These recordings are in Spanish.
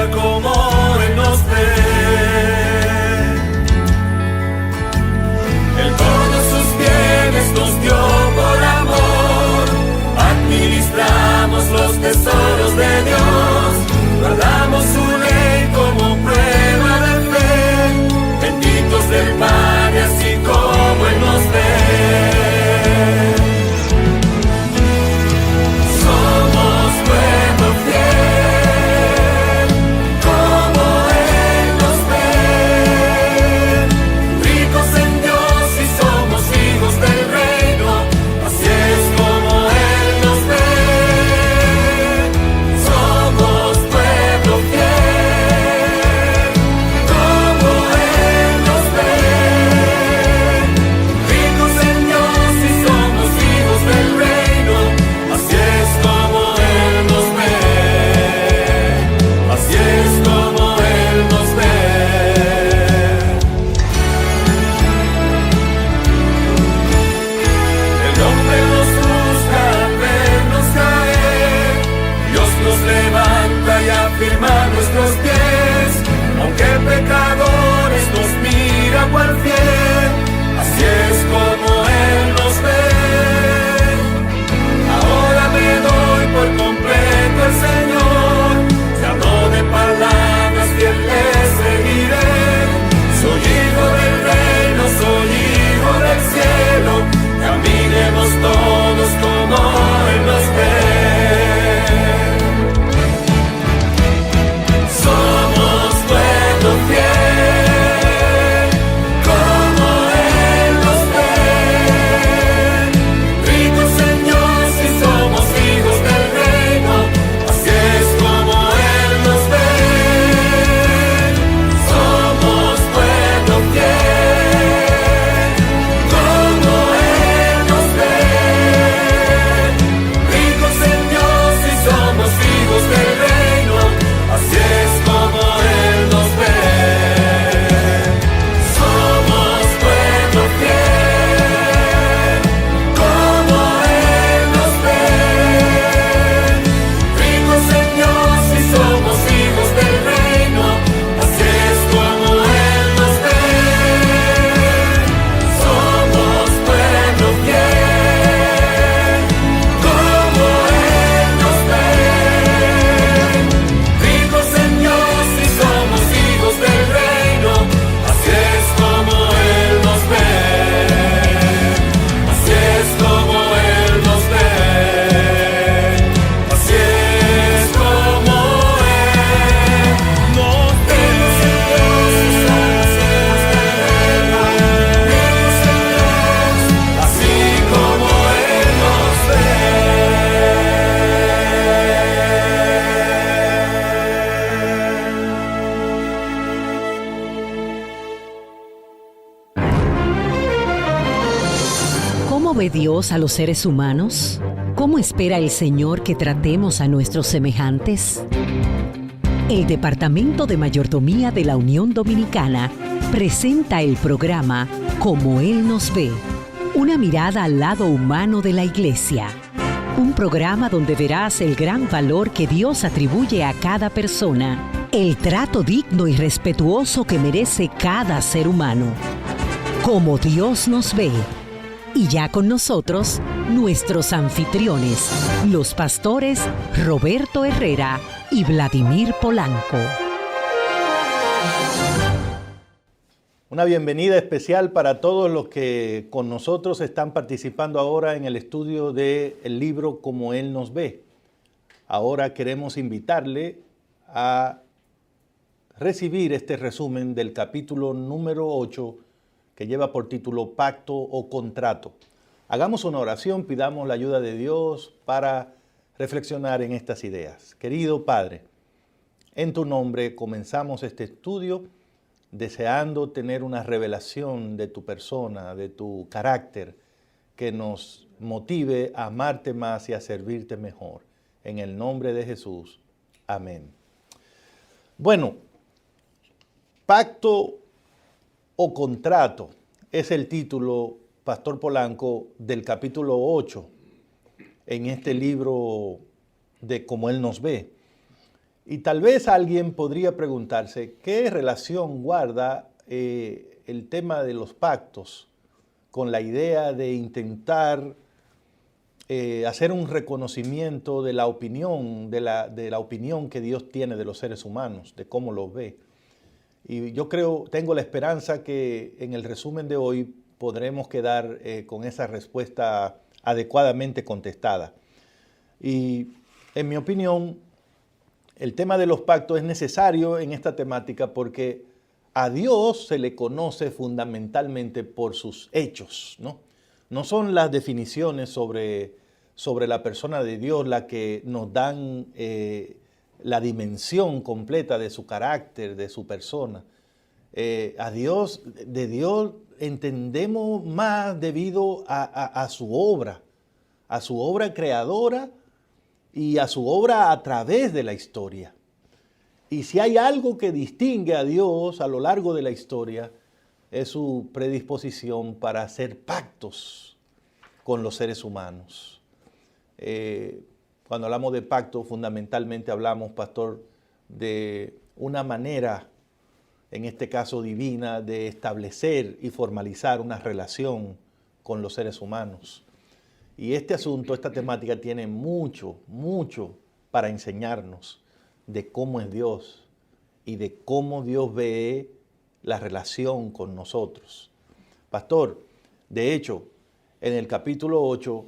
mira como Él nos ve. Él todos sus bienes nos dio por amor. Administramos los tesoros de Dios. Guardamos su ley como prueba de fe. Benditos del Padre, así como Él nos ve. ¿Cómo ve Dios a los seres humanos? ¿Cómo espera el Señor que tratemos a nuestros semejantes? El Departamento de Mayordomía de la Unión Dominicana presenta el programa Como Él nos ve, una mirada al lado humano de la Iglesia. Un programa donde verás el gran valor que Dios atribuye a cada persona, el trato digno y respetuoso que merece cada ser humano. Como Dios nos ve. Y ya con nosotros, nuestros anfitriones, los pastores Roberto Herrera y Vladimir Polanco. Una bienvenida especial para todos los que con nosotros están participando ahora en el estudio del libro Como Él nos ve. Ahora queremos invitarle a recibir este resumen del capítulo número 8 que lleva por título Pacto o Contrato. Hagamos una oración, pidamos la ayuda de Dios para reflexionar en estas ideas. Querido Padre, en tu nombre comenzamos este estudio deseando tener una revelación de tu persona, de tu carácter, que nos motive a amarte más y a servirte mejor. En el nombre de Jesús. Amén. Bueno, pacto o contrato es el título, Pastor Polanco, del capítulo 8 en este libro de Como Él nos ve. Y tal vez alguien podría preguntarse, ¿qué relación guarda el tema de los pactos con la idea de intentar hacer un reconocimiento de la opinión, de la opinión que Dios tiene de los seres humanos, de cómo los ve? Y yo tengo la esperanza que en el resumen de hoy podremos quedar con esa respuesta adecuadamente contestada. Y en mi opinión, el tema de los pactos es necesario en esta temática porque a Dios se le conoce fundamentalmente por sus hechos, ¿no? No son las definiciones sobre la persona de Dios las que nos dan la dimensión completa de su carácter, de su persona. De Dios entendemos más debido a su obra creadora y a su obra a través de la historia. Y si hay algo que distingue a Dios a lo largo de la historia, es su predisposición para hacer pactos con los seres humanos. Cuando hablamos de pacto, fundamentalmente hablamos, pastor, de una manera, en este caso divina, de establecer y formalizar una relación con los seres humanos. Y este asunto, esta temática tiene mucho, mucho para enseñarnos de cómo es Dios y de cómo Dios ve la relación con nosotros. Pastor, de hecho, en el capítulo 8,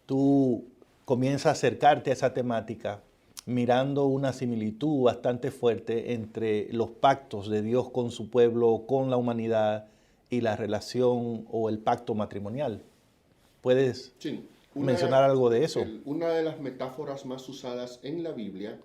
tú comienzas a acercarte a esa temática mirando una similitud bastante fuerte entre los pactos de Dios con su pueblo, con la humanidad y la relación o el pacto matrimonial. ¿Puedes mencionar algo de eso? Una de las metáforas más usadas en la Biblia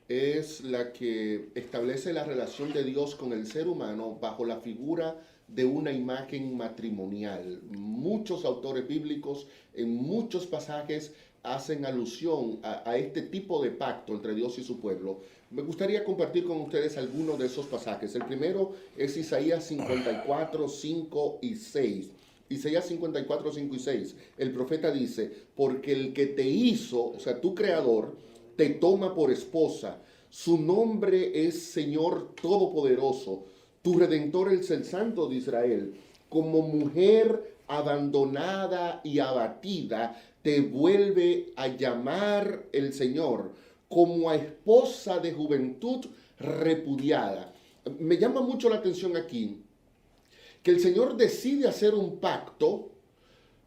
es la que establece la relación de Dios con el ser humano bajo la figura de una imagen matrimonial. Muchos autores bíblicos en muchos pasajes hacen alusión a este tipo de pacto entre Dios y su pueblo. Me gustaría compartir con ustedes algunos de esos pasajes. El primero es Isaías 54, 5 y 6. Isaías 54, 5 y 6. El profeta dice, porque el que te hizo, o sea, tu creador, te toma por esposa. Su nombre es Señor Todopoderoso. Tu Redentor es el Santo de Israel. Como mujer abandonada y abatida, te vuelve a llamar el Señor. Como a esposa de juventud repudiada. Me llama mucho la atención aquí que el Señor decide hacer un pacto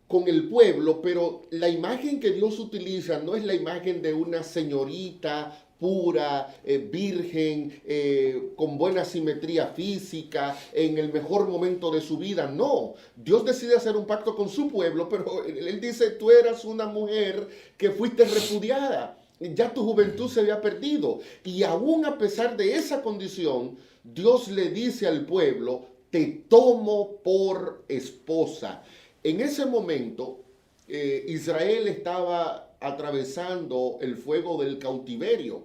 con el pueblo, pero la imagen que Dios utiliza no es la imagen de una señorita pura, virgen, con buena simetría física, en el mejor momento de su vida. No, Dios decide hacer un pacto con su pueblo, pero Él dice, tú eras una mujer que fuiste repudiada, ya tu juventud se había perdido. Y aún a pesar de esa condición, Dios le dice al pueblo, te tomo por esposa. En ese momento, Israel estaba atravesando el fuego del cautiverio.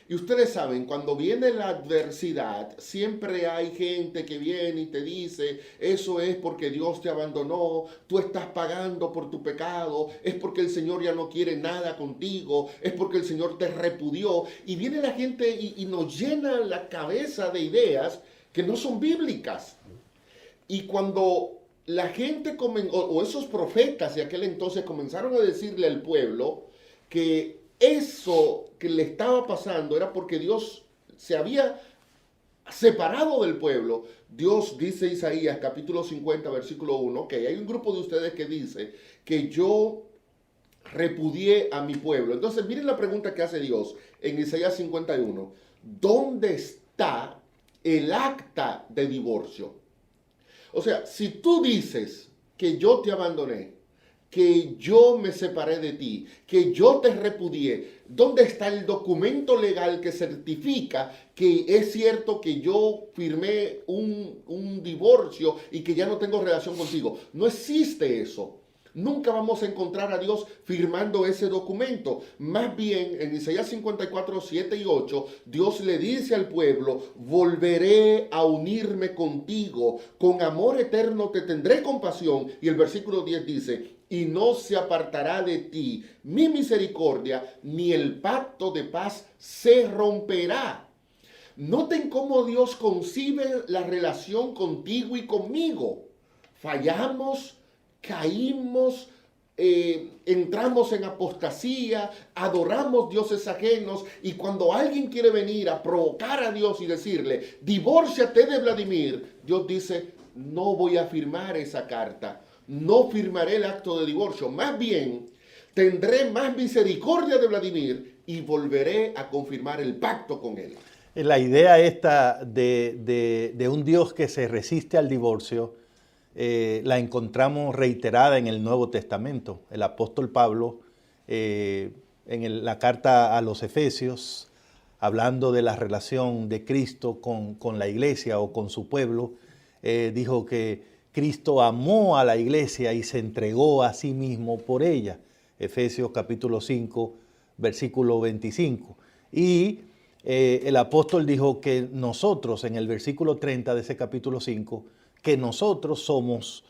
Y ustedes saben, cuando viene la adversidad, siempre hay gente que viene y te dice, eso es porque Dios te abandonó, tú estás pagando por tu pecado, es porque el Señor ya no quiere nada contigo, es porque el Señor te repudió. Y viene la gente y nos llena la cabeza de ideas que no son bíblicas. Y cuando la gente o esos profetas de aquel entonces comenzaron a decirle al pueblo que eso que le estaba pasando era porque Dios se había separado del pueblo, Dios dice Isaías capítulo 50 versículo 1, que hay un grupo de ustedes que dice que yo repudié a mi pueblo. Entonces miren la pregunta que hace Dios en Isaías 51. ¿Dónde está el acta de divorcio? O sea, si tú dices que yo te abandoné, que yo me separé de ti, que yo te repudié, ¿dónde está el documento legal que certifica que es cierto que yo firmé un divorcio y que ya no tengo relación contigo? No existe eso. Nunca vamos a encontrar a Dios firmando ese documento. Más bien, en Isaías 54, 7 y 8, Dios le dice al pueblo, volveré a unirme contigo, con amor eterno te tendré compasión. Y el versículo 10 dice, y no se apartará de ti mi misericordia, ni el pacto de paz se romperá. Noten cómo Dios concibe la relación contigo y conmigo. Fallamos, caímos, entramos en apostasía, adoramos dioses ajenos, y cuando alguien quiere venir a provocar a Dios y decirle, divórciate de Vladimir, Dios dice, no voy a firmar esa carta, no firmaré el acto de divorcio, más bien tendré más misericordia de Vladimir y volveré a confirmar el pacto con él. La idea esta de un Dios que se resiste al divorcio la encontramos reiterada en el Nuevo Testamento. El apóstol Pablo, en la carta a los Efesios, hablando de la relación de Cristo con la iglesia o con su pueblo, dijo que Cristo amó a la iglesia y se entregó a sí mismo por ella. Efesios capítulo 5, versículo 25. Y el apóstol dijo que nosotros, en el versículo 30 de ese capítulo 5, que nosotros somos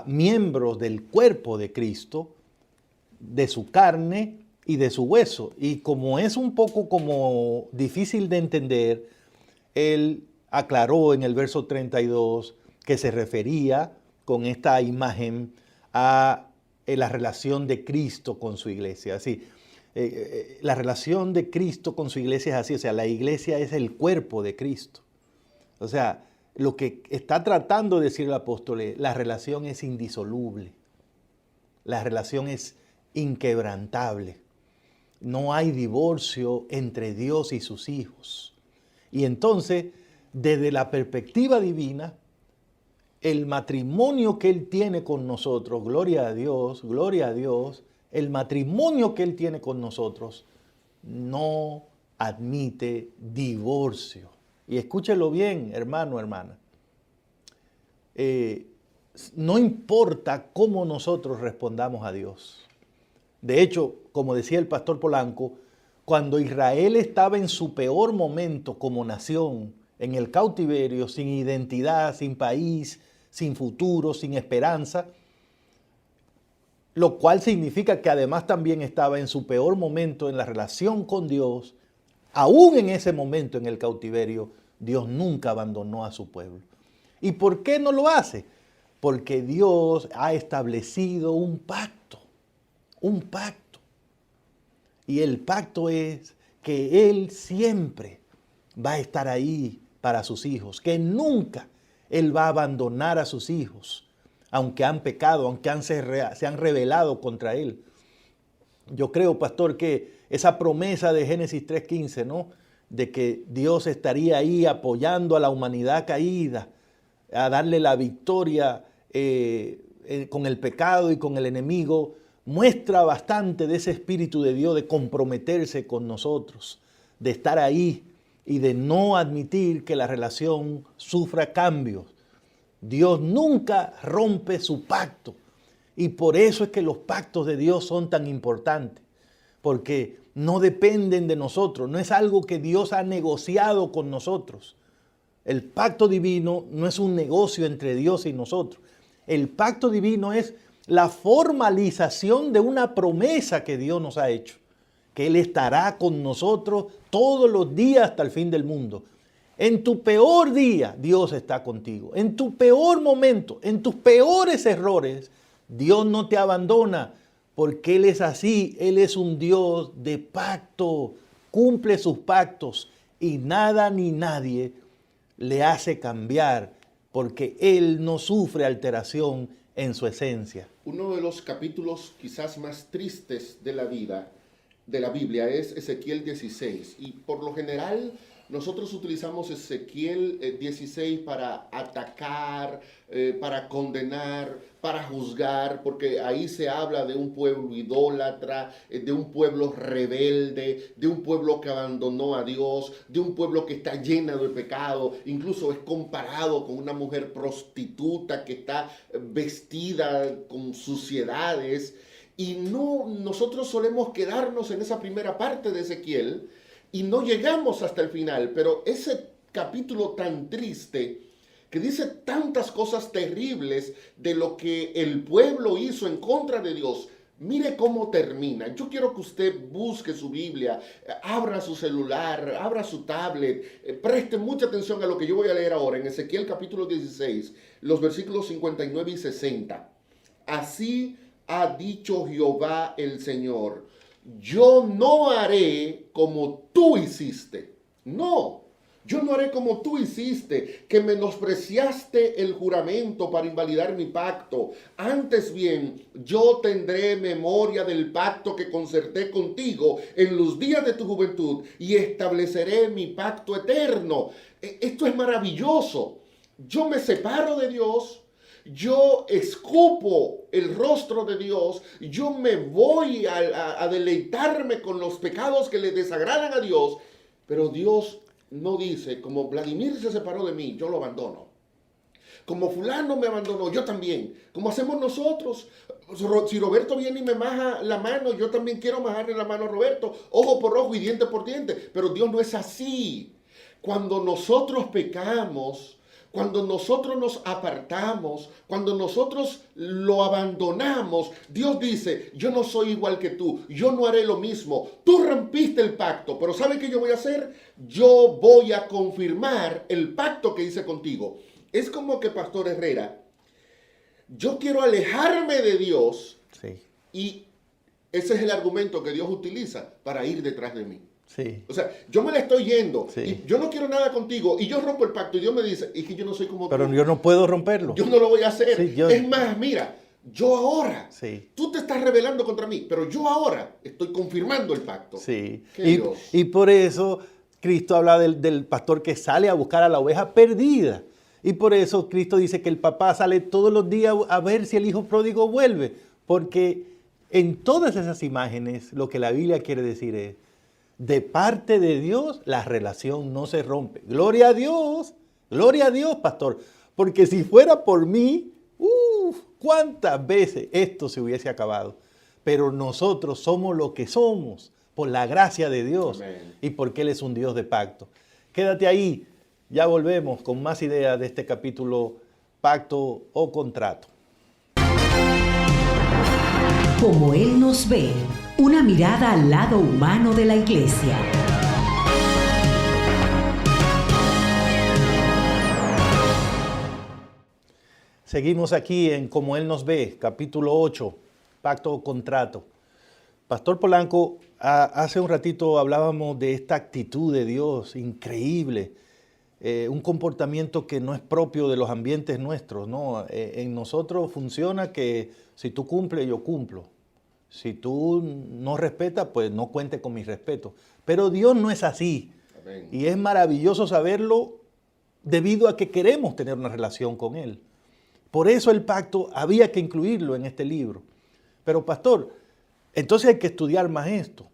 miembros del cuerpo de Cristo, de su carne y de su hueso. Y como es un poco como difícil de entender, él aclaró en el verso 32 que se refería con esta imagen a la relación de Cristo con su iglesia. Así, la relación de Cristo con su iglesia es así, o sea, la iglesia es el cuerpo de Cristo. O sea, lo que está tratando de decir el apóstol es, la relación es indisoluble, la relación es inquebrantable. No hay divorcio entre Dios y sus hijos. Y entonces, desde la perspectiva divina, el matrimonio que Él tiene con nosotros, gloria a Dios, el matrimonio que Él tiene con nosotros no admite divorcio. Y escúchelo bien, hermano, hermana. No importa cómo nosotros respondamos a Dios. De hecho, como decía el pastor Polanco, cuando Israel estaba en su peor momento como nación, en el cautiverio, sin identidad, sin país, sin futuro, sin esperanza, lo cual significa que además también estaba en su peor momento en la relación con Dios, aún en ese momento en el cautiverio, Dios nunca abandonó a su pueblo. ¿Y por qué no lo hace? Porque Dios ha establecido un pacto. Y el pacto es que Él siempre va a estar ahí para sus hijos, que nunca Él va a abandonar a sus hijos, aunque han pecado, aunque se han rebelado contra Él. Yo creo, pastor, que esa promesa de Génesis 3:15, ¿no?, de que Dios estaría ahí apoyando a la humanidad caída, a darle la victoria con el pecado y con el enemigo, muestra bastante de ese Espíritu de Dios de comprometerse con nosotros, de estar ahí y de no admitir que la relación sufra cambios. Dios nunca rompe su pacto, y por eso es que los pactos de Dios son tan importantes, porque no dependen de nosotros, no es algo que Dios ha negociado con nosotros. El pacto divino no es un negocio entre Dios y nosotros. El pacto divino es la formalización de una promesa que Dios nos ha hecho, que Él estará con nosotros todos los días hasta el fin del mundo. En tu peor día, Dios está contigo. En tu peor momento, en tus peores errores, Dios no te abandona, porque Él es así. Él es un Dios de pacto, cumple sus pactos y nada ni nadie le hace cambiar, porque Él no sufre alteración en su esencia. Uno de los capítulos quizás más tristes de la vida, de la Biblia, es Ezequiel 16. Y por lo general nosotros utilizamos Ezequiel 16 para atacar, para condenar, para juzgar, porque ahí se habla de un pueblo idólatra, de un pueblo rebelde, de un pueblo que abandonó a Dios, de un pueblo que está lleno de pecado. Incluso es comparado con una mujer prostituta que está vestida con suciedades. Y nosotros solemos quedarnos en esa primera parte de Ezequiel y no llegamos hasta el final. Pero ese capítulo tan triste que dice tantas cosas terribles de lo que el pueblo hizo en contra de Dios. Mire cómo termina. Yo quiero que usted busque su Biblia, abra su celular, abra su tablet, preste mucha atención a lo que yo voy a leer ahora en Ezequiel capítulo 16, los versículos 59 y 60. Así ha dicho Jehová el Señor: yo no haré como tú hiciste. No. Yo no haré como tú hiciste, que menospreciaste el juramento para invalidar mi pacto. Antes bien, yo tendré memoria del pacto que concerté contigo en los días de tu juventud y estableceré mi pacto eterno. Esto es maravilloso. Yo me separo de Dios. Yo escupo el rostro de Dios, yo me voy a deleitarme con los pecados que le desagradan a Dios, pero Dios no dice, como Vladimir se separó de mí, yo lo abandono. Como fulano me abandonó, yo también. Como hacemos nosotros. Si Roberto viene y me maja la mano, yo también quiero majarle la mano a Roberto, ojo por ojo y diente por diente. Pero Dios no es así. Cuando nosotros pecamos, cuando nosotros nos apartamos, cuando nosotros lo abandonamos, Dios dice, yo no soy igual que tú, yo no haré lo mismo. Tú rompiste el pacto, pero ¿sabe qué yo voy a hacer? Yo voy a confirmar el pacto que hice contigo. Es como que, Pastor Herrera, yo quiero alejarme de Dios, sí, y ese es el argumento que Dios utiliza para ir detrás de mí. Sí. O sea, yo me la estoy yendo, sí, y yo no quiero nada contigo y yo rompo el pacto y Dios me dice, es que yo no soy como tú. Pero yo no puedo romperlo. Yo no lo voy a hacer. Sí, es más, mira, yo ahora, sí, tú te estás rebelando contra mí, pero yo ahora estoy confirmando el pacto. Sí. Dios. Y por eso Cristo habla del pastor que sale a buscar a la oveja perdida. Y por eso Cristo dice que el papá sale todos los días a ver si el hijo pródigo vuelve. Porque en todas esas imágenes lo que la Biblia quiere decir es, de parte de Dios, la relación no se rompe. Gloria a Dios, pastor. Porque si fuera por mí, cuántas veces esto se hubiese acabado. Pero nosotros somos lo que somos por la gracia de Dios. Amén. Y porque Él es un Dios de pacto. Quédate ahí, ya volvemos con más ideas de este capítulo, pacto o contrato. Como Él nos ve, una mirada al lado humano de la iglesia. Seguimos aquí en Como Él nos ve, capítulo 8, pacto o contrato. Pastor Polanco, hace un ratito hablábamos de esta actitud de Dios increíble, un comportamiento que no es propio de los ambientes nuestros, ¿no? En nosotros funciona que si tú cumples, yo cumplo. Si tú no respetas, pues no cuente con mi respeto. Pero Dios no es así. Amén. Y es maravilloso saberlo debido a que queremos tener una relación con Él. Por eso el pacto había que incluirlo en este libro. Pero pastor, entonces hay que estudiar más esto.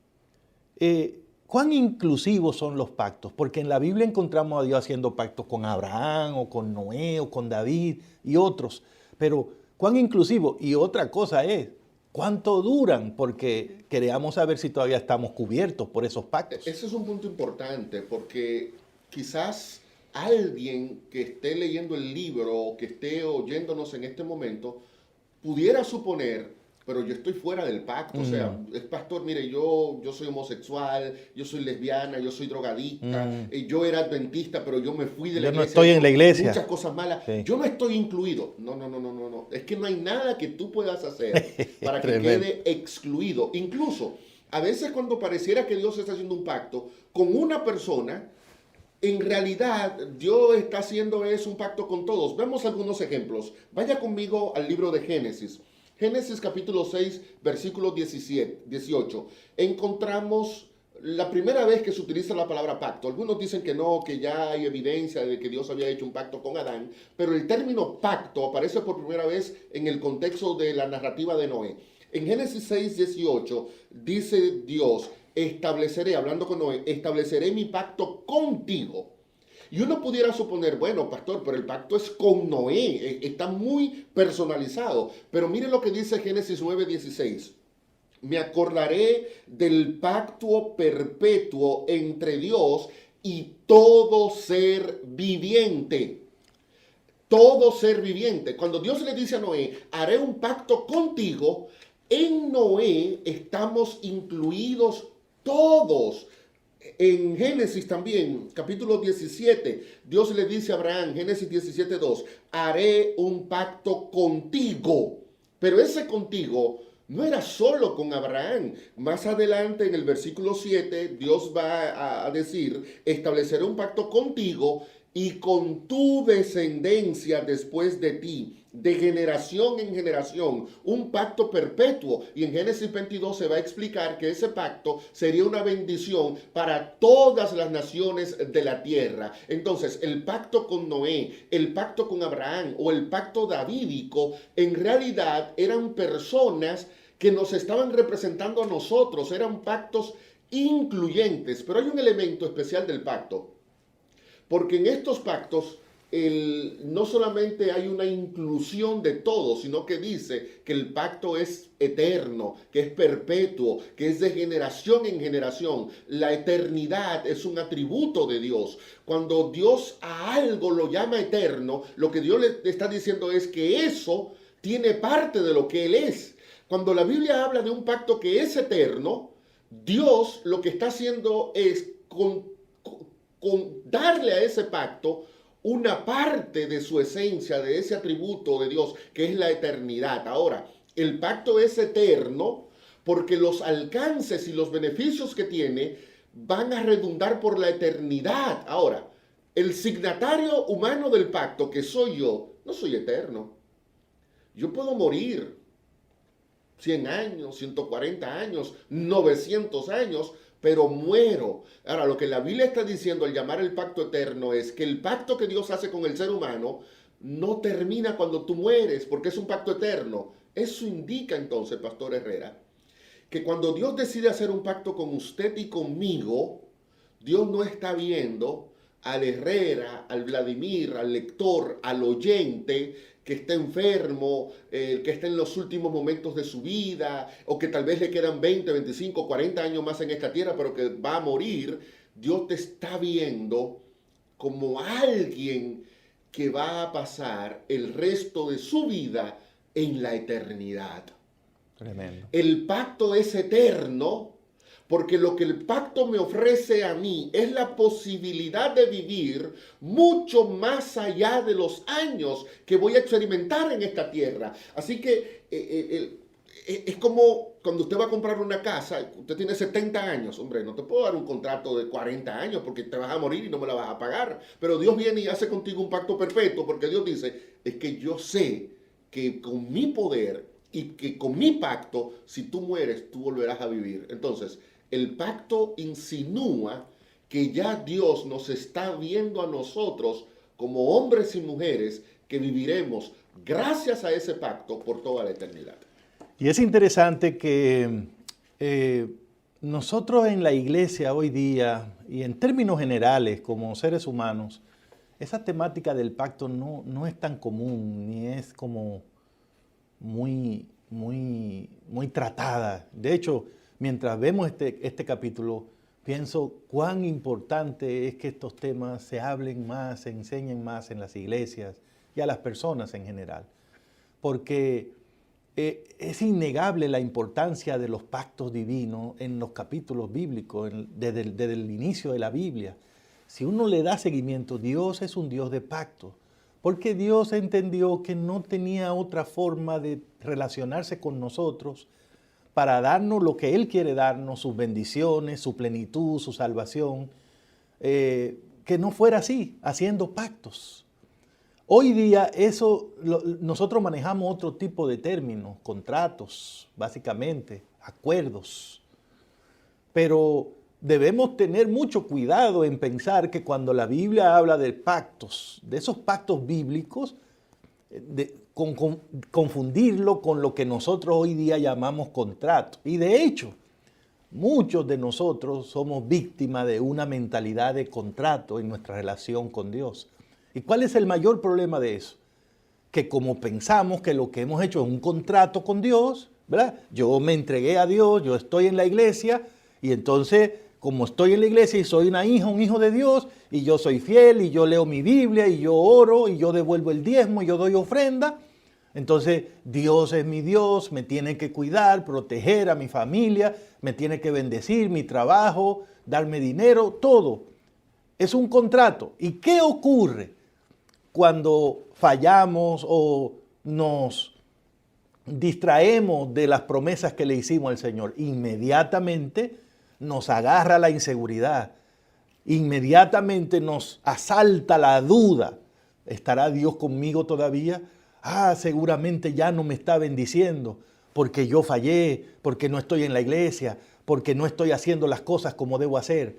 ¿Cuán inclusivos son los pactos? Porque en la Biblia encontramos a Dios haciendo pactos con Abraham o con Noé o con David y otros. Pero ¿cuán inclusivo? Y otra cosa es, ¿cuánto duran? Porque queríamos saber si todavía estamos cubiertos por esos pactos. Ese es un punto importante porque quizás alguien que esté leyendo el libro o que esté oyéndonos en este momento pudiera suponer, pero yo estoy fuera del pacto. O sea, es pastor, mire, yo soy homosexual, yo soy lesbiana, yo soy drogadicta, yo era adventista, pero yo me fui de la iglesia. Yo no estoy en la iglesia. Muchas cosas malas. Sí. Yo no estoy incluido. No. Es que no hay nada que tú puedas hacer para que quede excluido. Incluso, a veces cuando pareciera que Dios está haciendo un pacto con una persona, en realidad Dios está haciendo un pacto con todos. Vemos algunos ejemplos. Vaya conmigo al libro de Génesis. Génesis capítulo 6, versículo 18. Encontramos la primera vez que se utiliza la palabra pacto. Algunos dicen que no, que ya hay evidencia de que Dios había hecho un pacto con Adán, pero el término pacto aparece por primera vez en el contexto de la narrativa de Noé. En Génesis 6, 18 dice Dios, estableceré, hablando con Noé, estableceré mi pacto contigo. Y uno pudiera suponer, bueno, pastor, pero el pacto es con Noé, está muy personalizado. Pero mire lo que dice Génesis 9:16. Me acordaré del pacto perpetuo entre Dios y todo ser viviente. todo ser viviente. Cuando Dios le dice a Noé, haré un pacto contigo, en Noé estamos incluidos todos. En Génesis también, capítulo 17, Dios le dice a Abraham, Génesis 17:2, haré un pacto contigo. Pero ese contigo no era solo con Abraham. Más adelante en el versículo 7, Dios va a decir, estableceré un pacto contigo y con tu descendencia después de ti, de generación en generación, un pacto perpetuo. Y en Génesis 22 se va a explicar que ese pacto sería una bendición para todas las naciones de la tierra. Entonces, el pacto con Noé, el pacto con Abraham o el pacto davídico, en realidad eran personas que nos estaban representando a nosotros, eran pactos incluyentes. Pero hay un elemento especial del pacto, porque en estos pactos no solamente hay una inclusión de todos, sino que dice que el pacto es eterno, que es perpetuo, que es de generación en generación. La eternidad es un atributo de Dios. Cuando Dios a algo lo llama eterno, lo que Dios le está diciendo es que eso tiene parte de lo que Él es. Cuando la Biblia habla de un pacto que es eterno, Dios lo que está haciendo es con darle a ese pacto una parte de su esencia, de ese atributo de Dios, que es la eternidad. Ahora, el pacto es eterno porque los alcances y los beneficios que tiene van a redundar por la eternidad. Ahora, el signatario humano del pacto, que soy yo, no soy eterno. Yo puedo morir 100 años, 140 años, 900 años, pero muero. Ahora, lo que la Biblia está diciendo al llamar el pacto eterno es que el pacto que Dios hace con el ser humano no termina cuando tú mueres, porque es un pacto eterno. Eso indica entonces, Pastor Herrera, que cuando Dios decide hacer un pacto con usted y conmigo, Dios no está viendo al Herrera, al Vladimir, al lector, al oyente que está enfermo, que está en los últimos momentos de su vida, o que tal vez le quedan 20, 25, 40 años más en esta tierra, pero que va a morir. Dios te está viendo como alguien que va a pasar el resto de su vida en la eternidad. Tremendo. El pacto es eterno, porque lo que el pacto me ofrece a mí es la posibilidad de vivir mucho más allá de los años que voy a experimentar en esta tierra. Así que es como cuando usted va a comprar una casa, usted tiene 70 años, hombre, no te puedo dar un contrato de 40 años porque te vas a morir y no me la vas a pagar. Pero Dios viene y hace contigo un pacto perpetuo, porque Dios dice, es que yo sé que con mi poder y que con mi pacto, si tú mueres, tú volverás a vivir. Entonces, el pacto insinúa que ya Dios nos está viendo a nosotros como hombres y mujeres que viviremos gracias a ese pacto por toda la eternidad. Y es interesante que nosotros en la iglesia hoy día, y en términos generales como seres humanos, esa temática del pacto no es tan común, ni es como muy tratada. De hecho, mientras vemos este capítulo, pienso cuán importante es que estos temas se hablen más, se enseñen más en las iglesias y a las personas en general. Porque es innegable la importancia de los pactos divinos en los capítulos bíblicos, desde el inicio de la Biblia. Si uno le da seguimiento, Dios es un Dios de pactos, porque Dios entendió que no tenía otra forma de relacionarse con nosotros para darnos lo que Él quiere darnos, sus bendiciones, su plenitud, su salvación, que no fuera así, haciendo pactos. Hoy día nosotros manejamos otro tipo de términos, contratos, básicamente, acuerdos. Pero debemos tener mucho cuidado en pensar que cuando la Biblia habla de pactos, de esos pactos bíblicos, confundirlo con lo que nosotros hoy día llamamos contrato. Y de hecho, muchos de nosotros somos víctimas de una mentalidad de contrato en nuestra relación con Dios. ¿Y cuál es el mayor problema de eso? Que como pensamos que lo que hemos hecho es un contrato con Dios, ¿verdad? Yo me entregué a Dios, yo estoy en la iglesia y entonces como estoy en la iglesia y soy un hijo de Dios, y yo soy fiel, y yo leo mi Biblia, y yo oro, y yo devuelvo el diezmo, y yo doy ofrenda, entonces Dios es mi Dios, me tiene que cuidar, proteger a mi familia, me tiene que bendecir mi trabajo, darme dinero, todo. Es un contrato. ¿Y qué ocurre cuando fallamos o nos distraemos de las promesas que le hicimos al Señor? Inmediatamente nos agarra la inseguridad, inmediatamente nos asalta la duda. ¿Estará Dios conmigo todavía? Seguramente ya no me está bendiciendo porque yo fallé, porque no estoy en la iglesia, porque no estoy haciendo las cosas como debo hacer.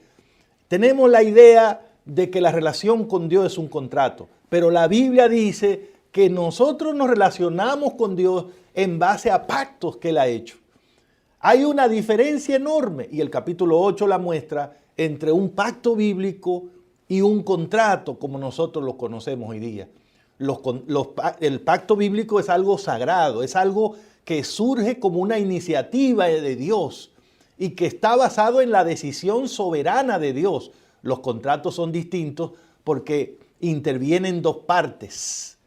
Tenemos la idea de que la relación con Dios es un contrato, pero la Biblia dice que nosotros nos relacionamos con Dios en base a pactos que Él ha hecho. Hay una diferencia enorme, y el capítulo 8 la muestra, entre un pacto bíblico y un contrato como nosotros lo conocemos hoy día. El pacto bíblico es algo sagrado, es algo que surge como una iniciativa de Dios y que está basado en la decisión soberana de Dios. Los contratos son distintos porque intervienen dos partes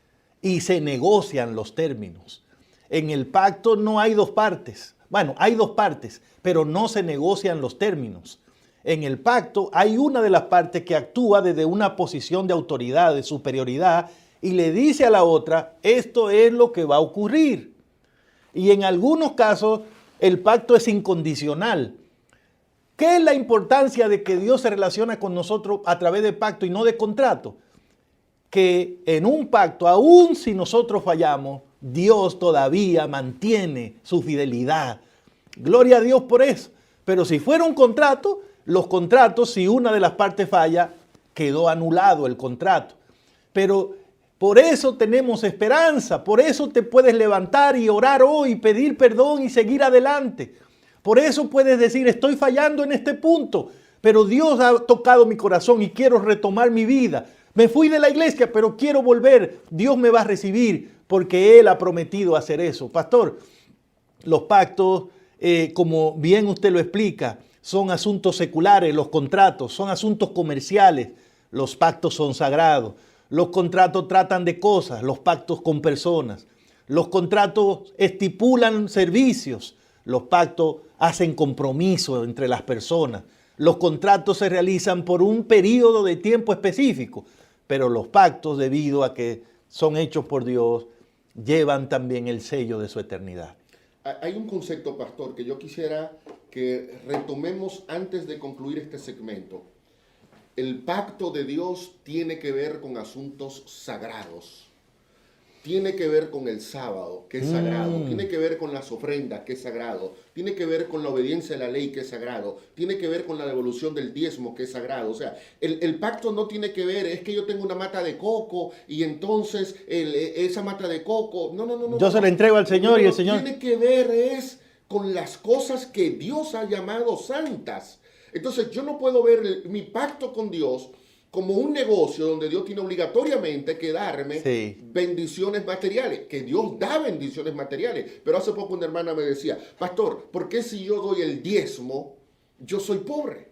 y se negocian los términos. En el pacto no hay dos partes. Bueno, hay dos partes, pero no se negocian los términos. En el pacto hay una de las partes que actúa desde una posición de autoridad, de superioridad, y le dice a la otra, esto es lo que va a ocurrir. Y en algunos casos el pacto es incondicional. ¿Qué es la importancia de que Dios se relaciona con nosotros a través de pacto y no de contrato? Que en un pacto, aun si nosotros fallamos, Dios todavía mantiene su fidelidad. Gloria a Dios por eso. Pero si fuera un contrato, los contratos, si una de las partes falla, quedó anulado el contrato. Pero por eso tenemos esperanza, por eso te puedes levantar y orar hoy, pedir perdón y seguir adelante. Por eso puedes decir, estoy fallando en este punto, pero Dios ha tocado mi corazón y quiero retomar mi vida. Me fui de la iglesia, pero quiero volver. Dios me va a recibir porque Él ha prometido hacer eso. Pastor, los pactos, como bien usted lo explica, son asuntos seculares, los contratos, son asuntos comerciales. Los pactos son sagrados. Los contratos tratan de cosas, los pactos con personas. Los contratos estipulan servicios, los pactos hacen compromiso entre las personas. Los contratos se realizan por un periodo de tiempo específico, pero los pactos, debido a que son hechos por Dios, llevan también el sello de su eternidad. Hay un concepto, pastor, que yo quisiera que retomemos antes de concluir este segmento. El pacto de Dios tiene que ver con asuntos sagrados. Tiene que ver con el sábado, que es sagrado. Tiene que ver con las ofrendas, que es sagrado. Tiene que ver con la obediencia a la ley, que es sagrado. Tiene que ver con la devolución del diezmo, que es sagrado. O sea, el pacto no tiene que ver, es que yo tengo una mata de coco y entonces esa mata de coco... No. Yo se la entrego al Señor y el Señor... Tiene que ver es con las cosas que Dios ha llamado santas. Entonces yo no puedo ver mi pacto con Dios como un negocio donde Dios tiene obligatoriamente que darme bendiciones materiales, que Dios da bendiciones materiales. Pero hace poco una hermana me decía, pastor, ¿por qué si yo doy el diezmo, yo soy pobre?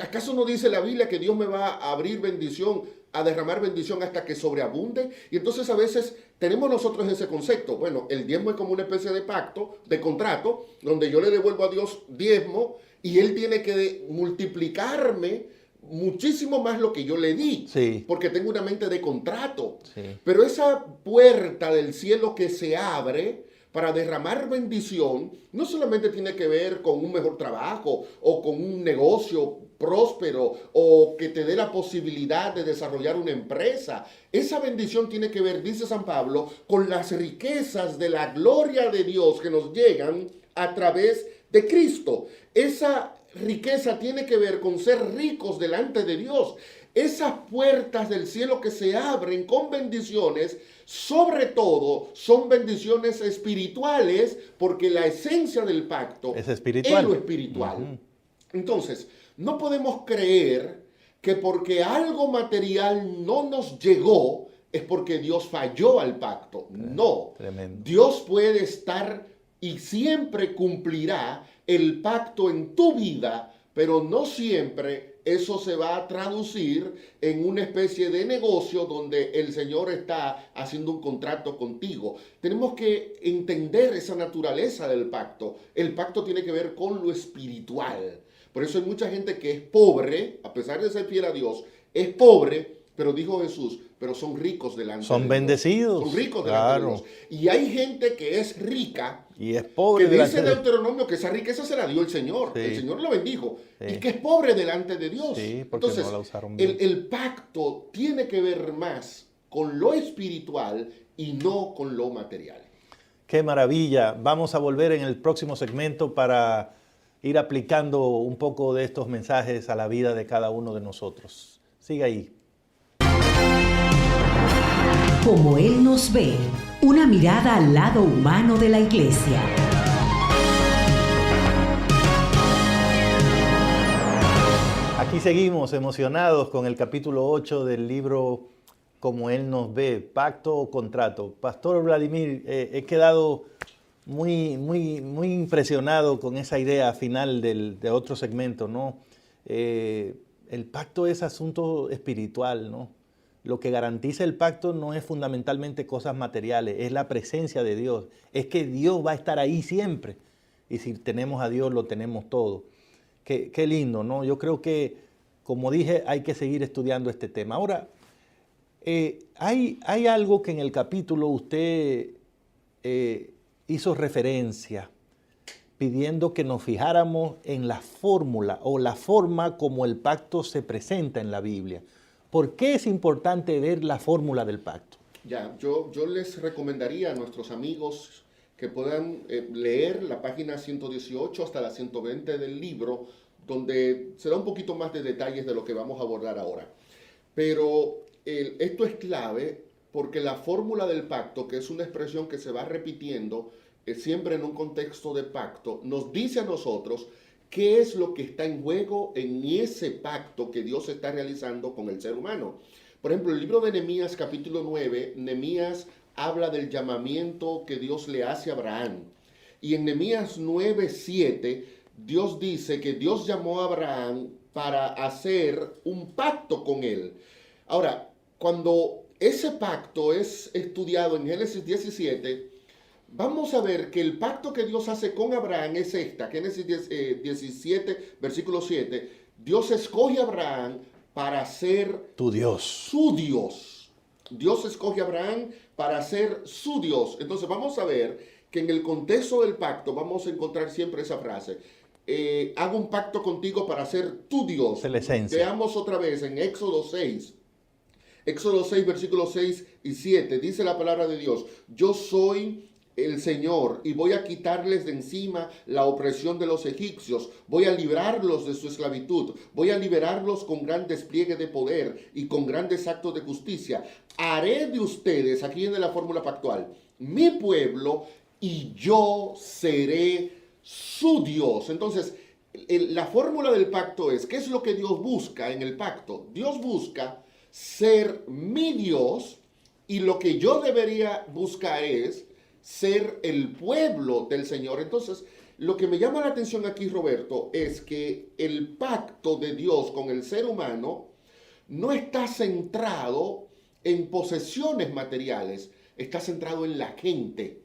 ¿Acaso no dice la Biblia que Dios me va a abrir bendición, a derramar bendición hasta que sobreabunde? Y entonces a veces tenemos nosotros ese concepto. Bueno, el diezmo es como una especie de pacto, de contrato, donde yo le devuelvo a Dios diezmo, y Él tiene que multiplicarme muchísimo más lo que yo le di, porque tengo una mente de contrato. Pero esa puerta del cielo que se abre para derramar bendición, no solamente tiene que ver con un mejor trabajo o con un negocio próspero o que te dé la posibilidad de desarrollar una empresa. Esa bendición tiene que ver, dice San Pablo, con las riquezas de la gloria de Dios que nos llegan a través de Cristo. Esa riqueza tiene que ver con ser ricos delante de Dios. Esas puertas del cielo que se abren con bendiciones, sobre todo, son bendiciones espirituales, porque la esencia del pacto es espiritual. Es lo espiritual. Entonces, no podemos creer que porque algo material no nos llegó, es porque Dios falló al pacto. No. Tremendo. Dios puede estar y siempre cumplirá el pacto en tu vida, pero no siempre eso se va a traducir en una especie de negocio donde el Señor está haciendo un contrato contigo. Tenemos que entender esa naturaleza del pacto. El pacto tiene que ver con lo espiritual. Por eso hay mucha gente que es pobre, a pesar de ser fiel a Dios, es pobre, pero dijo Jesús, pero son ricos delante de Dios. Son bendecidos. Son ricos delante de Dios. Y hay gente que es rica, y es pobre que delante dice de Deuteronomio que esa riqueza se la dio el Señor. Sí. El Señor lo bendijo. Sí. Y que es pobre delante de Dios. Sí, porque entonces, no la usaron bien. el pacto tiene que ver más con lo espiritual y no con lo material. Qué maravilla. Vamos a volver en el próximo segmento para ir aplicando un poco de estos mensajes a la vida de cada uno de nosotros. Siga ahí. Como Él nos ve, una mirada al lado humano de la Iglesia. Aquí seguimos emocionados con el capítulo 8 del libro Como Él nos ve, pacto o contrato. Pastor Vladimir, he quedado muy impresionado con esa idea final de otro segmento, ¿no? El pacto es asunto espiritual, ¿no? Lo que garantiza el pacto no es fundamentalmente cosas materiales, es la presencia de Dios. Es que Dios va a estar ahí siempre. Y si tenemos a Dios, lo tenemos todo. Qué lindo, ¿no? Yo creo que, como dije, hay que seguir estudiando este tema. Ahora, hay algo que en el capítulo usted hizo referencia, pidiendo que nos fijáramos en la fórmula o la forma como el pacto se presenta en la Biblia. ¿Por qué es importante ver la fórmula del pacto? Ya, yo les recomendaría a nuestros amigos que puedan leer la página 118 hasta la 120 del libro, donde se da un poquito más de detalles de lo que vamos a abordar ahora. Pero esto es clave porque la fórmula del pacto, que es una expresión que se va repitiendo siempre en un contexto de pacto, nos dice a nosotros qué es lo que está en juego en ese pacto que Dios está realizando con el ser humano. Por ejemplo, el libro de Nehemías capítulo 9, Nehemías habla del llamamiento que Dios le hace a Abraham. Y en Nehemías 9:7, Dios dice que Dios llamó a Abraham para hacer un pacto con él. Ahora, cuando ese pacto es estudiado en Génesis 17, vamos a ver que el pacto que Dios hace con Abraham es esta. Génesis 17, versículo 7. Dios escoge a Abraham para ser Tu Dios. su Dios. Dios escoge a Abraham para ser su Dios. Entonces vamos a ver que en el contexto del pacto vamos a encontrar siempre esa frase. Hago un pacto contigo para ser tu Dios. Es la esencia. Veamos otra vez en Éxodo 6. Éxodo 6, versículos 6 y 7. Dice la palabra de Dios. Yo soy el Señor y voy a quitarles de encima la opresión de los egipcios. Voy a librarlos de su esclavitud. Voy a liberarlos con gran despliegue de poder y con grandes actos de justicia. Haré de ustedes, aquí viene la fórmula pactual, mi pueblo y yo seré su Dios. Entonces, la fórmula del pacto es, ¿qué es lo que Dios busca en el pacto? Dios busca ser mi Dios y lo que yo debería buscar es ser el pueblo del Señor. Entonces, lo que me llama la atención aquí, Roberto, es que el pacto de Dios con el ser humano no está centrado en posesiones materiales, está centrado en la gente.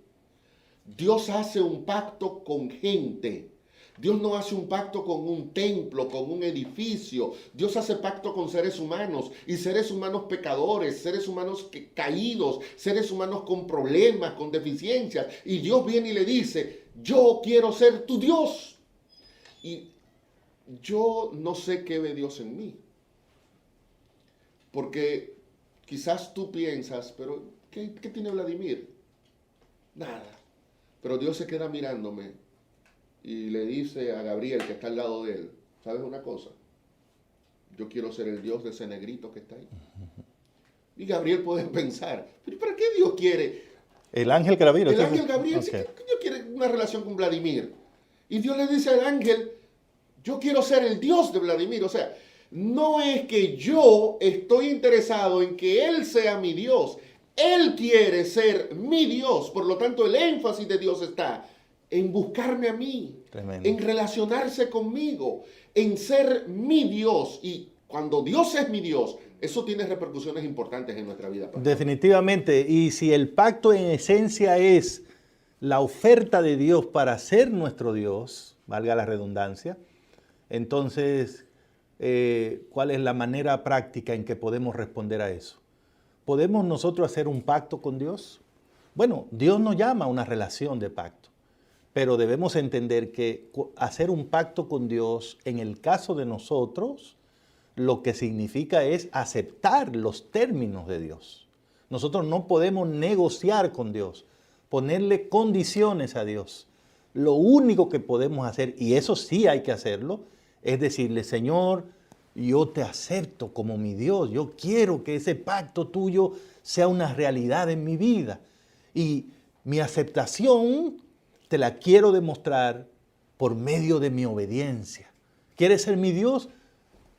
Dios hace un pacto con gente. Dios no hace un pacto con un templo, con un edificio. Dios hace pacto con seres humanos y seres humanos pecadores, seres humanos caídos, seres humanos con problemas, con deficiencias. Y Dios viene y le dice, yo quiero ser tu Dios. Y yo no sé qué ve Dios en mí. Porque quizás tú piensas, pero ¿qué tiene Vladimir? Nada. Pero Dios se queda mirándome. Y le dice a Gabriel, que está al lado de él, ¿sabes una cosa? Yo quiero ser el Dios de ese negrito que está ahí. Y Gabriel puede pensar, ¿pero para qué Dios quiere? El ángel Gabriel. El ángel Gabriel, Okay. sí, que Dios quiere una relación con Vladimir. Y Dios le dice al ángel, yo quiero ser el Dios de Vladimir. O sea, no es que yo estoy interesado en que él sea mi Dios. Él quiere ser mi Dios. Por lo tanto, el énfasis de Dios está en buscarme a mí, Tremendo. en relacionarse conmigo, en ser mi Dios. Y cuando Dios es mi Dios, eso tiene repercusiones importantes en nuestra vida, pastor. Definitivamente. Y si el pacto en esencia es la oferta de Dios para ser nuestro Dios, valga la redundancia, entonces, ¿cuál es la manera práctica en que podemos responder a eso? ¿Podemos nosotros hacer un pacto con Dios? Bueno, Dios nos llama a una relación de pacto, pero debemos entender que hacer un pacto con Dios, en el caso de nosotros, lo que significa es aceptar los términos de Dios. Nosotros no podemos negociar con Dios, ponerle condiciones a Dios. Lo único que podemos hacer, y eso sí hay que hacerlo, es decirle, Señor, yo te acepto como mi Dios. Yo quiero que ese pacto tuyo sea una realidad en mi vida. Y mi aceptación te la quiero demostrar por medio de mi obediencia. ¿Quieres ser mi Dios?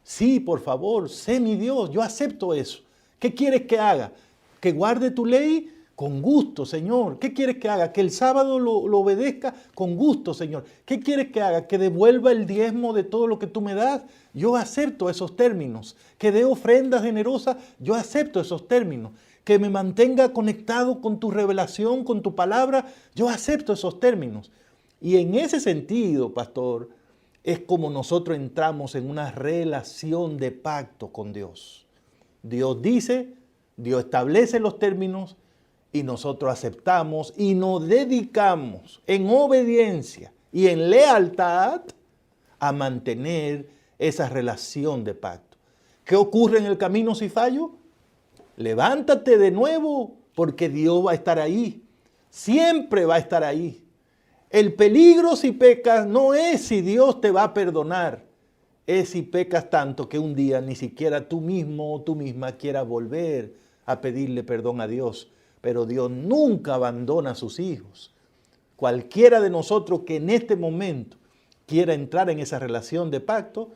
Sí, por favor, sé mi Dios. Yo acepto eso. ¿Qué quieres que haga? ¿Que guarde tu ley? Con gusto, Señor. ¿Qué quieres que haga? ¿Que el sábado lo obedezca? Con gusto, Señor. ¿Qué quieres que haga? ¿Que devuelva el diezmo de todo lo que tú me das? Yo acepto esos términos. ¿Que dé ofrendas generosas? Yo acepto esos términos. ¿Que me mantenga conectado con tu revelación, con tu palabra? Yo acepto esos términos. Y en ese sentido, pastor, es como nosotros entramos en una relación de pacto con Dios. Dios dice, Dios establece los términos, y nosotros aceptamos y nos dedicamos en obediencia y en lealtad a mantener esa relación de pacto. ¿Qué ocurre en el camino si fallo? Levántate de nuevo, porque Dios va a estar ahí. Siempre va a estar ahí. El peligro si pecas no es si Dios te va a perdonar. Es si pecas tanto que un día ni siquiera tú mismo o tú misma quieras volver a pedirle perdón a Dios. Pero Dios nunca abandona a sus hijos. Cualquiera de nosotros que en este momento quiera entrar en esa relación de pacto,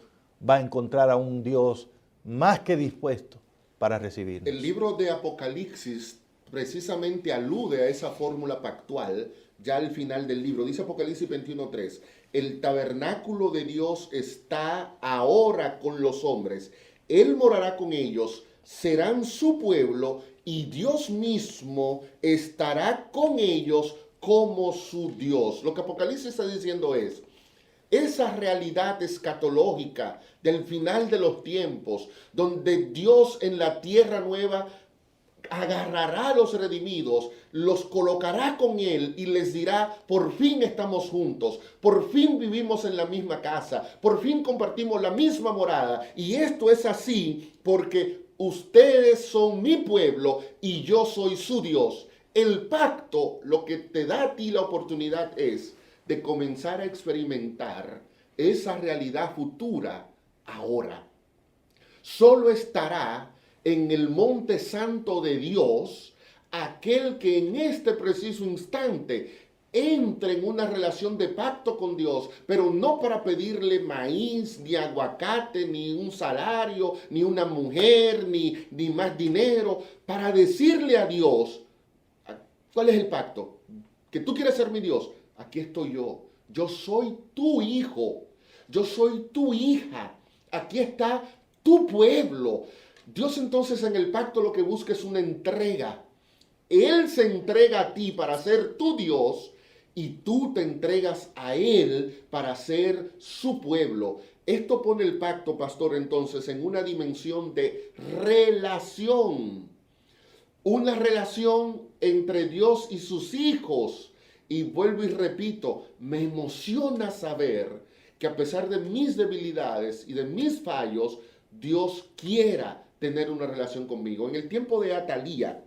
va a encontrar a un Dios más que dispuesto para recibirnos. El libro de Apocalipsis precisamente alude a esa fórmula pactual ya al final del libro. Dice Apocalipsis 21:3, el tabernáculo de Dios está ahora con los hombres. Él morará con ellos, serán su pueblo y Dios mismo estará con ellos como su Dios. Lo que Apocalipsis está diciendo es, esa realidad escatológica del final de los tiempos, donde Dios en la tierra nueva agarrará a los redimidos, los colocará con Él y les dirá, por fin estamos juntos, por fin vivimos en la misma casa, por fin compartimos la misma morada. Y esto es así porque ustedes son mi pueblo y yo soy su Dios. El pacto lo que te da a ti la oportunidad es de comenzar a experimentar esa realidad futura ahora. Solo estará en el monte santo de Dios aquel que en este preciso instante entre en una relación de pacto con Dios, pero no para pedirle maíz, ni aguacate, ni un salario, ni una mujer, ni más dinero, para decirle a Dios, ¿cuál es el pacto? Que tú quieres ser mi Dios. Aquí estoy yo soy tu hijo, yo soy tu hija, aquí está tu pueblo. Dios entonces en el pacto lo que busca es una entrega. Él se entrega a ti para ser tu Dios y tú te entregas a Él para ser su pueblo. Esto pone el pacto, pastor, entonces en una dimensión de relación. Una relación entre Dios y sus hijos. Y vuelvo y repito, me emociona saber que a pesar de mis debilidades y de mis fallos, Dios quiera tener una relación conmigo. En el tiempo de Atalía,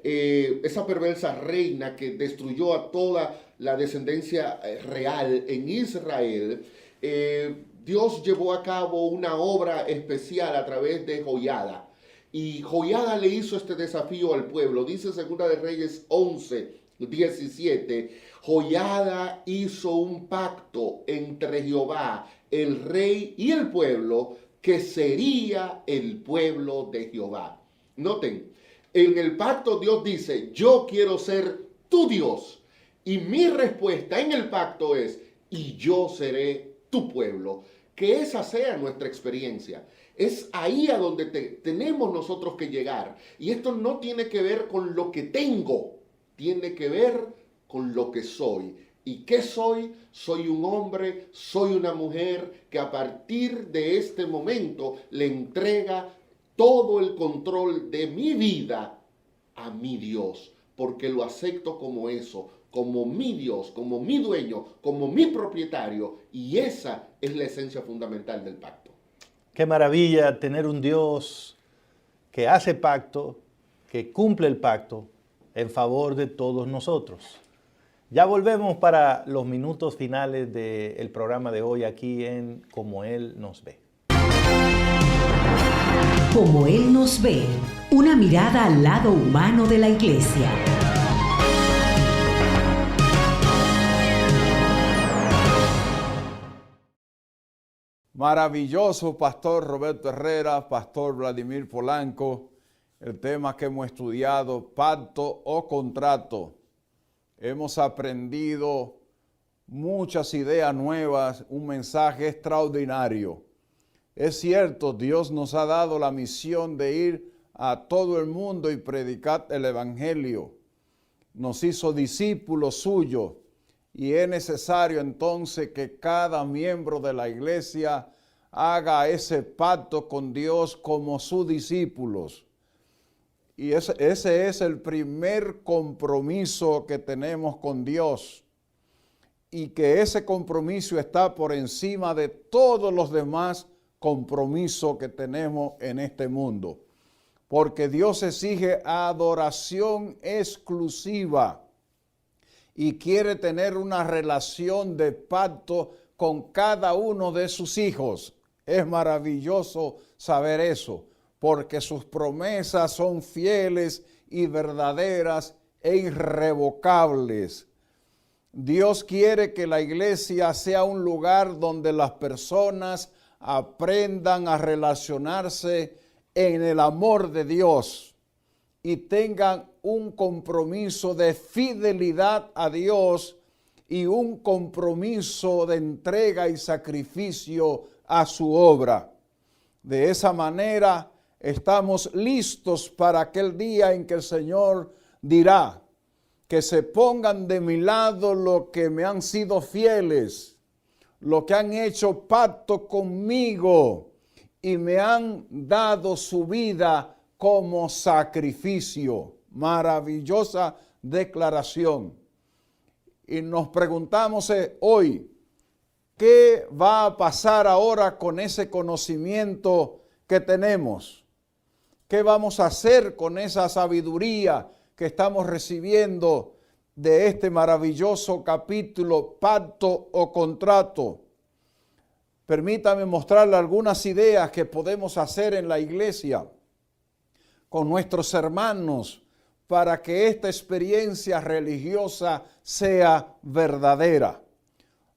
esa perversa reina que destruyó a toda la descendencia real en Israel, Dios llevó a cabo una obra especial a través de Joiada. Y Joiada le hizo este desafío al pueblo. Dice 2 de Reyes 11:17, Joiada hizo un pacto entre Jehová, el rey y el pueblo, que sería el pueblo de Jehová. Noten, en el pacto Dios dice, yo quiero ser tu Dios. Y mi respuesta en el pacto es, y yo seré tu pueblo. Que esa sea nuestra experiencia. Es ahí a donde tenemos nosotros que llegar. Y esto no tiene que ver con lo que tengo, tiene que ver con lo que soy. ¿Y qué soy? Soy un hombre, soy una mujer que a partir de este momento le entrega todo el control de mi vida a mi Dios, porque lo acepto como eso, como mi Dios, como mi dueño, como mi propietario, y esa es la esencia fundamental del pacto. Qué maravilla tener un Dios que hace pacto, que cumple el pacto en favor de todos nosotros. Ya volvemos para los minutos finales del programa de hoy aquí en Como Él nos ve. Como Él nos ve, una mirada al lado humano de la Iglesia. Maravilloso, Pastor Roberto Herrera, Pastor Vladimir Polanco, el tema que hemos estudiado, pacto o contrato. Hemos aprendido muchas ideas nuevas, un mensaje extraordinario. Es cierto, Dios nos ha dado la misión de ir a todo el mundo y predicar el Evangelio. Nos hizo discípulos suyos y es necesario entonces que cada miembro de la iglesia haga ese pacto con Dios como sus discípulos. Y ese es el primer compromiso que tenemos con Dios. Y que ese compromiso está por encima de todos los demás compromisos que tenemos en este mundo. Porque Dios exige adoración exclusiva y quiere tener una relación de pacto con cada uno de sus hijos. Es maravilloso saber eso, porque sus promesas son fieles y verdaderas e irrevocables. Dios quiere que la iglesia sea un lugar donde las personas aprendan a relacionarse en el amor de Dios y tengan un compromiso de fidelidad a Dios y un compromiso de entrega y sacrificio a su obra. De esa manera estamos listos para aquel día en que el Señor dirá: que se pongan de mi lado los que me han sido fieles, los que han hecho pacto conmigo y me han dado su vida como sacrificio. Maravillosa declaración. Y nos preguntamos hoy, ¿qué va a pasar ahora con ese conocimiento que tenemos? ¿Qué vamos a hacer con esa sabiduría que estamos recibiendo de este maravilloso capítulo, pacto o contrato? Permítame mostrarle algunas ideas que podemos hacer en la iglesia con nuestros hermanos para que esta experiencia religiosa sea verdadera.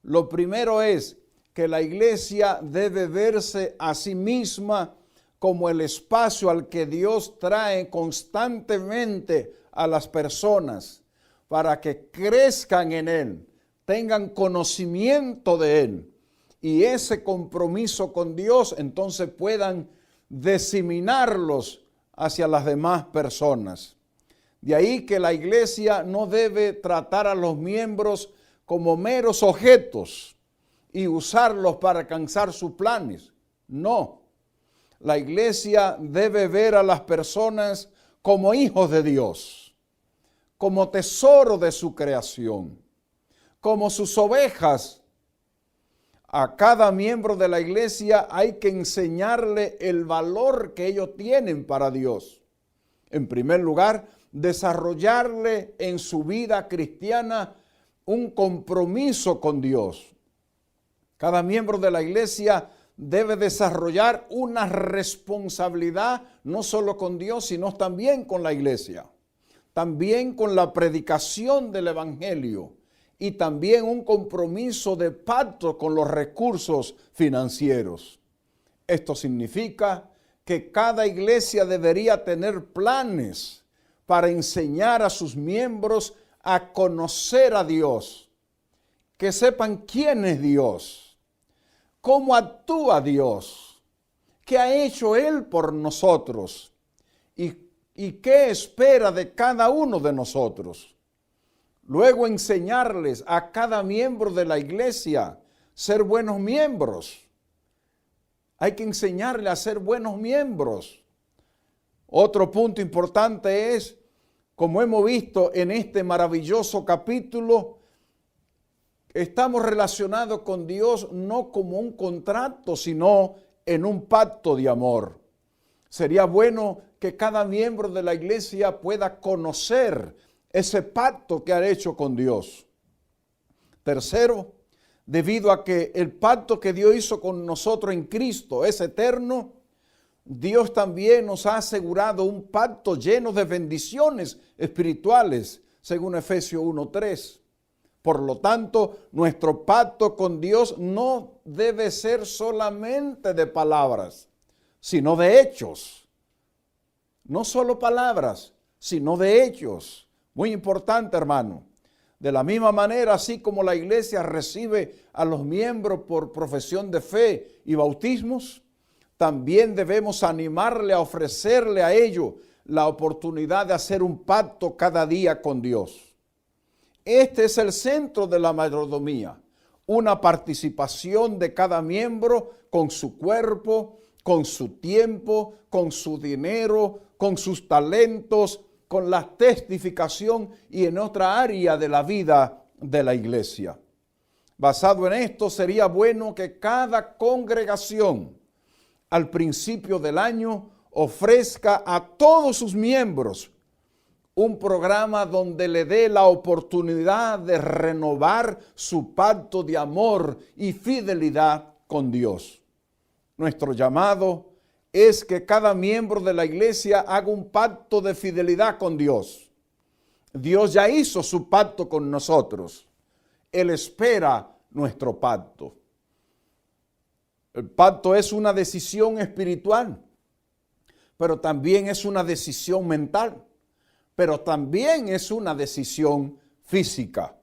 Lo primero es que la iglesia debe verse a sí misma como el espacio al que Dios trae constantemente a las personas para que crezcan en Él, tengan conocimiento de Él y ese compromiso con Dios entonces puedan diseminarlos hacia las demás personas. De ahí que la iglesia no debe tratar a los miembros como meros objetos y usarlos para alcanzar sus planes. No. La iglesia debe ver a las personas como hijos de Dios, como tesoro de su creación, como sus ovejas. A cada miembro de la iglesia hay que enseñarle el valor que ellos tienen para Dios. En primer lugar, desarrollarle en su vida cristiana un compromiso con Dios. Cada miembro de la iglesia debe desarrollar una responsabilidad no solo con Dios, sino también con la iglesia. También con la predicación del evangelio. Y también un compromiso de pacto con los recursos financieros. Esto significa que cada iglesia debería tener planes para enseñar a sus miembros a conocer a Dios, que sepan quién es Dios, cómo actúa Dios, qué ha hecho Él por nosotros y qué espera de cada uno de nosotros. Luego enseñarles a cada miembro de la iglesia ser buenos miembros. Hay que enseñarle a ser buenos miembros. Otro punto importante es, como hemos visto en este maravilloso capítulo, estamos relacionados con Dios no como un contrato, sino en un pacto de amor. Sería bueno que cada miembro de la iglesia pueda conocer ese pacto que ha hecho con Dios. Tercero, debido a que el pacto que Dios hizo con nosotros en Cristo es eterno, Dios también nos ha asegurado un pacto lleno de bendiciones espirituales, según Efesios 1:3. Por lo tanto, nuestro pacto con Dios no debe ser solamente de palabras, sino de hechos. No solo palabras, sino de hechos. Muy importante, hermano. De la misma manera, así como la iglesia recibe a los miembros por profesión de fe y bautismos, también debemos animarle a ofrecerle a ellos la oportunidad de hacer un pacto cada día con Dios. Este es el centro de la mayordomía, una participación de cada miembro con su cuerpo, con su tiempo, con su dinero, con sus talentos, con la testificación y en otra área de la vida de la iglesia. Basado en esto, sería bueno que cada congregación al principio del año ofrezca a todos sus miembros un programa donde le dé la oportunidad de renovar su pacto de amor y fidelidad con Dios. Nuestro llamado es que cada miembro de la iglesia haga un pacto de fidelidad con Dios. Dios ya hizo su pacto con nosotros. Él espera nuestro pacto. El pacto es una decisión espiritual, pero también es una decisión mental, pero también es una decisión física.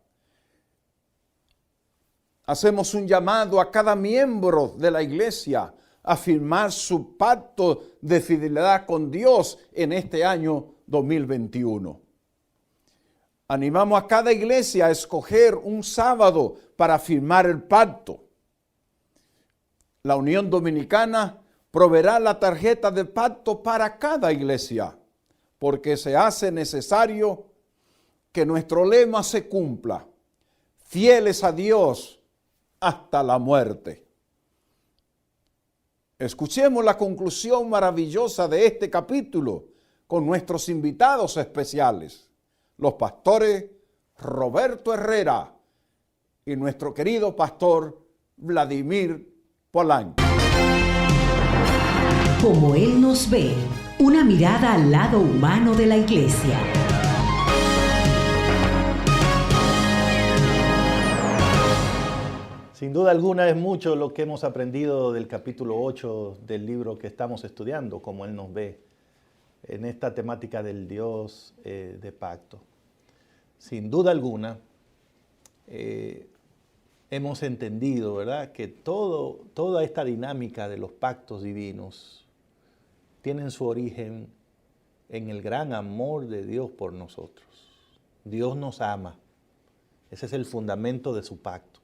Hacemos un llamado a cada miembro de la iglesia a firmar su pacto de fidelidad con Dios en este año 2021. Animamos a cada iglesia a escoger un sábado para firmar el pacto. La Unión Dominicana proveerá la tarjeta de pacto para cada iglesia, porque se hace necesario que nuestro lema se cumpla: fieles a Dios hasta la muerte. Escuchemos la conclusión maravillosa de este capítulo con nuestros invitados especiales, los pastores Roberto Herrera y nuestro querido pastor Vladimir Polanco. Como Él nos ve, una mirada al lado humano de la iglesia. Sin duda alguna es mucho lo que hemos aprendido del capítulo 8 del libro que estamos estudiando, Como Él nos ve, en esta temática del Dios de pacto. Sin duda alguna, hemos entendido, ¿verdad?, que toda esta dinámica de los pactos divinos tienen su origen en el gran amor de Dios por nosotros. Dios nos ama. Ese es el fundamento de su pacto.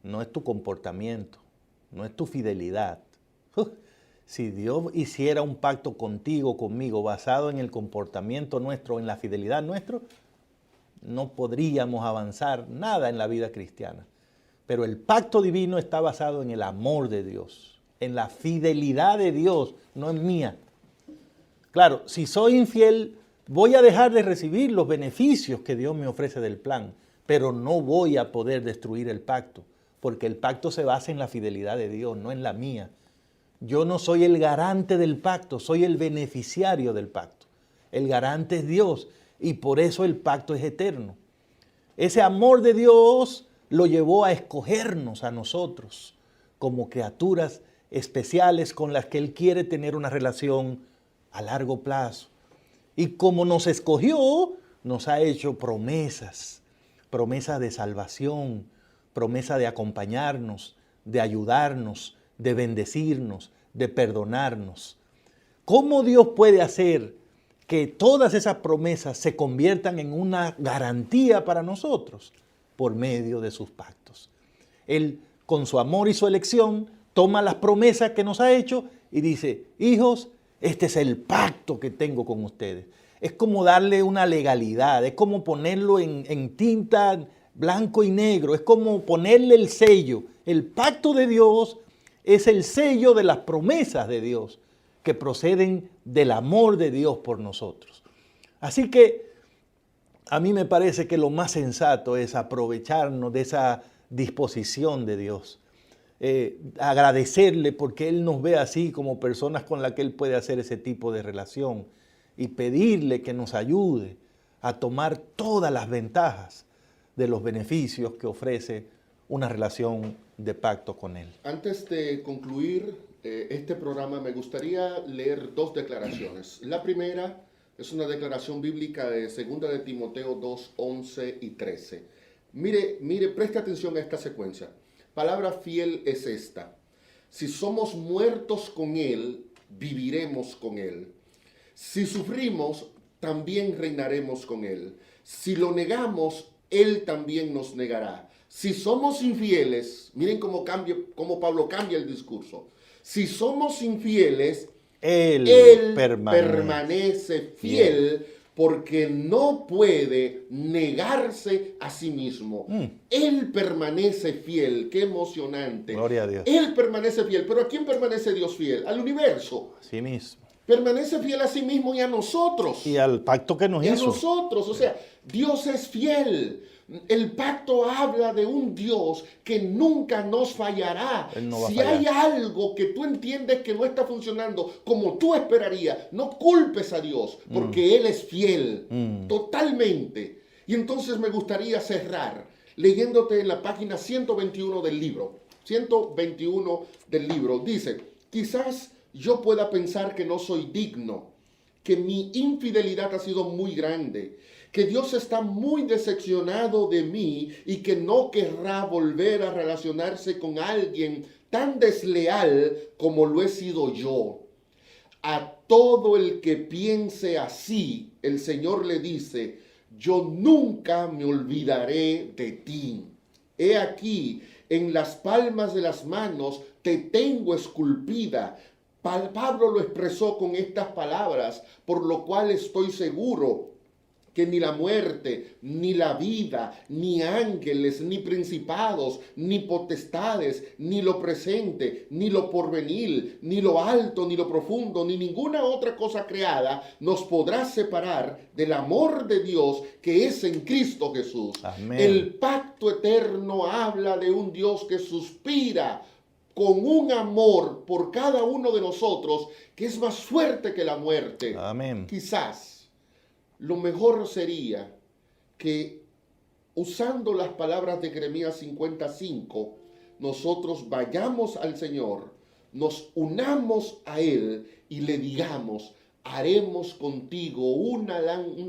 No es tu comportamiento, no es tu fidelidad. Si Dios hiciera un pacto contigo, conmigo, basado en el comportamiento nuestro, en la fidelidad nuestra, no podríamos avanzar nada en la vida cristiana. Pero el pacto divino está basado en el amor de Dios, en la fidelidad de Dios, no en mía. Claro, si soy infiel, voy a dejar de recibir los beneficios que Dios me ofrece del plan, pero no voy a poder destruir el pacto, porque el pacto se basa en la fidelidad de Dios, no en la mía. Yo no soy el garante del pacto, soy el beneficiario del pacto. El garante es Dios y por eso el pacto es eterno. Ese amor de Dios lo llevó a escogernos a nosotros como criaturas especiales con las que Él quiere tener una relación a largo plazo. Y como nos escogió, nos ha hecho promesas, promesas de salvación, promesa de acompañarnos, de ayudarnos, de bendecirnos, de perdonarnos. ¿Cómo Dios puede hacer que todas esas promesas se conviertan en una garantía para nosotros? Por medio de sus pactos. Él, con su amor y su elección, toma las promesas que nos ha hecho y dice, hijos, este es el pacto que tengo con ustedes. Es como darle una legalidad, es como ponerlo en tinta blanco y negro, es como ponerle el sello. El pacto de Dios es el sello de las promesas de Dios que proceden del amor de Dios por nosotros. Así que a mí me parece que lo más sensato es aprovecharnos de esa disposición de Dios. Agradecerle porque Él nos ve así como personas con las que Él puede hacer ese tipo de relación y pedirle que nos ayude a tomar todas las ventajas de los beneficios que ofrece una relación de pacto con Él. Antes de concluir este programa, me gustaría leer dos declaraciones. La primera es una declaración bíblica de 2 de Timoteo 2, 11 y 13. Mire, preste atención a esta secuencia. Palabra fiel es esta. Si somos muertos con Él, viviremos con Él. Si sufrimos, también reinaremos con Él. Si lo negamos, Él también nos negará. Si somos infieles, miren cómo Pablo cambia el discurso. Si somos infieles, Él permanece fiel porque no puede negarse a sí mismo. Él permanece fiel. Qué emocionante. Gloria a Dios. Él permanece fiel. ¿Pero a quién permanece Dios fiel? Al universo. A sí mismo. Permanece fiel a sí mismo y a nosotros. Y al pacto que nos y hizo. a nosotros. O sea, Dios es fiel. El pacto habla de un Dios que nunca nos fallará. Él no va a si fallar. hay algo que tú entiendes que no está funcionando como tú esperarías, no culpes a Dios, porque Él es fiel, totalmente. Y entonces me gustaría cerrar leyéndote en la página 121 del libro. 121 del libro. Dice, quizás yo pueda pensar que no soy digno, que mi infidelidad ha sido muy grande, que Dios está muy decepcionado de mí y que no querrá volver a relacionarse con alguien tan desleal como lo he sido yo. A todo el que piense así, el Señor le dice, yo nunca me olvidaré de ti. He aquí, en las palmas de las manos te tengo esculpida. Pablo lo expresó con estas palabras, por lo cual estoy seguro que ni la muerte, ni la vida, ni ángeles, ni principados, ni potestades, ni lo presente, ni lo porvenir, ni lo alto, ni lo profundo, ni ninguna otra cosa creada nos podrá separar del amor de Dios que es en Cristo Jesús. Amén. El pacto eterno habla de un Dios que suspira con un amor por cada uno de nosotros que es más fuerte que la muerte. Amén. Quizás lo mejor sería que, usando las palabras de Jeremías 55, nosotros vayamos al Señor, nos unamos a Él y le digamos, haremos contigo una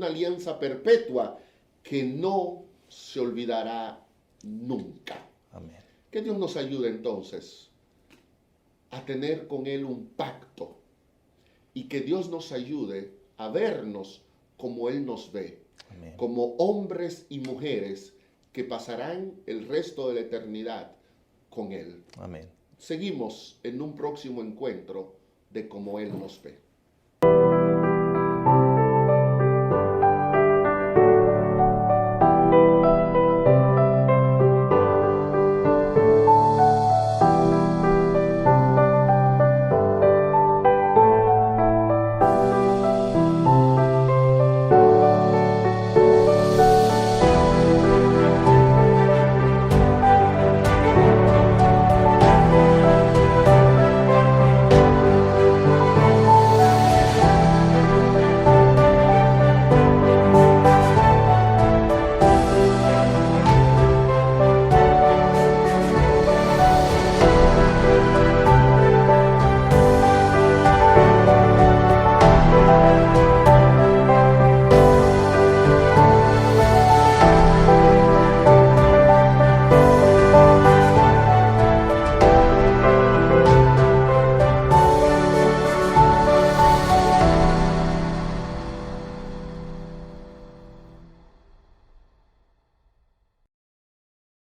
alianza perpetua que no se olvidará nunca. Amén. Que Dios nos ayude entonces a tener con Él un pacto y que Dios nos ayude a vernos como Él nos ve, Amén. como hombres y mujeres que pasarán el resto de la eternidad con Él. Amén. Seguimos en un próximo encuentro de cómo Él nos ve.